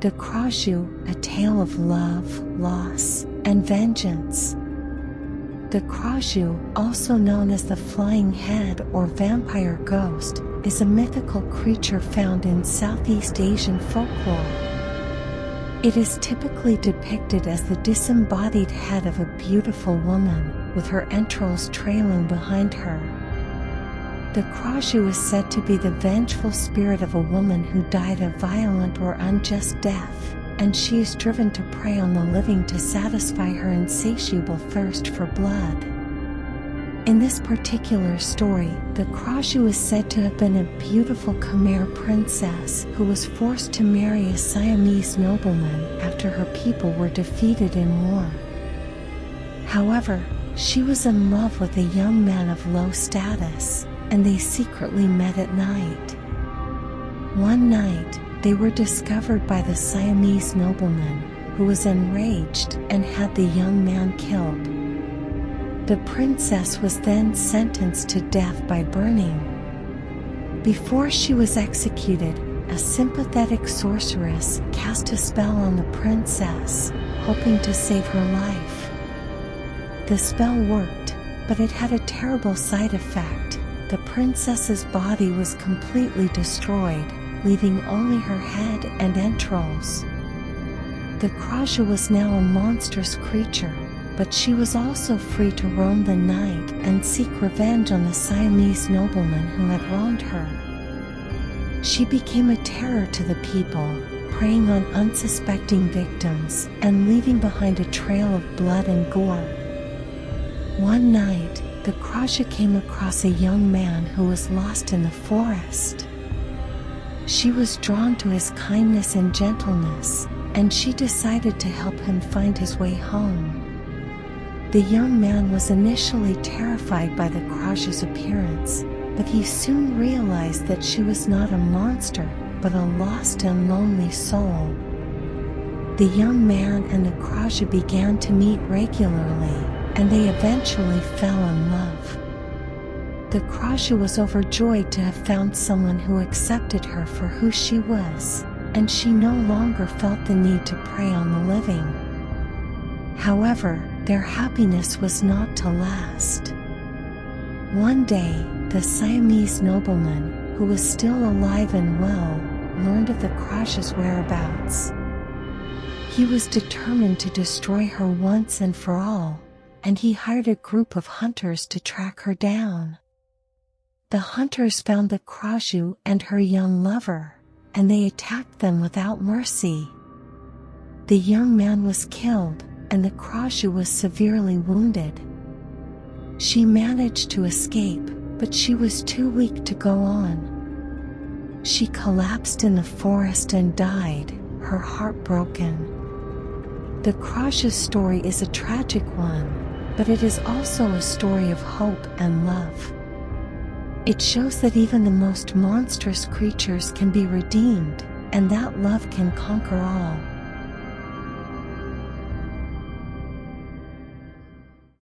The Krasue, a tale of love, loss, and vengeance. The Krasue, also known as the flying head or vampire ghost, is a mythical creature found in Southeast Asian folklore. It is typically depicted as the disembodied head of a beautiful woman, with her entrails trailing behind her. The Krasue is said to be the vengeful spirit of a woman who died a violent or unjust death, and she is driven to prey on the living to satisfy her insatiable thirst for blood. In this particular story, the Krasue is said to have been a beautiful Khmer princess who was forced to marry a Siamese nobleman after her people were defeated in war. However, she was in love with a young man of low status, and they secretly met at night. One night, they were discovered by the Siamese nobleman, who was enraged and had the young man killed. The princess was then sentenced to death by burning. Before she was executed, a sympathetic sorceress cast a spell on the princess, hoping to save her life. The spell worked, but it had a terrible side effect. The princess's body was completely destroyed, leaving only her head and entrails. The Krasue was now a monstrous creature, but she was also free to roam the night and seek revenge on the Siamese nobleman who had wronged her. She became a terror to the people, preying on unsuspecting victims and leaving behind a trail of blood and gore. One night, the Krasue came across a young man who was lost in the forest. She was drawn to his kindness and gentleness, and she decided to help him find his way home. The young man was initially terrified by the Krasue's appearance, but he soon realized that she was not a monster, but a lost and lonely soul. The young man and the Krasue began to meet regularly, and they eventually fell in love. The Krasue was overjoyed to have found someone who accepted her for who she was, and she no longer felt the need to prey on the living. However, their happiness was not to last. One day, the Siamese nobleman, who was still alive and well, learned of the Krasue's whereabouts. He was determined to destroy her once and for all, and he hired a group of hunters to track her down. The hunters found the Krasue and her young lover, and they attacked them without mercy. The young man was killed, and the Krasue was severely wounded. She managed to escape, but she was too weak to go on. She collapsed in the forest and died, her heart broken. The Krasue's story is a tragic one, but it is also a story of hope and love. It shows that even the most monstrous creatures can be redeemed, and that love can conquer all.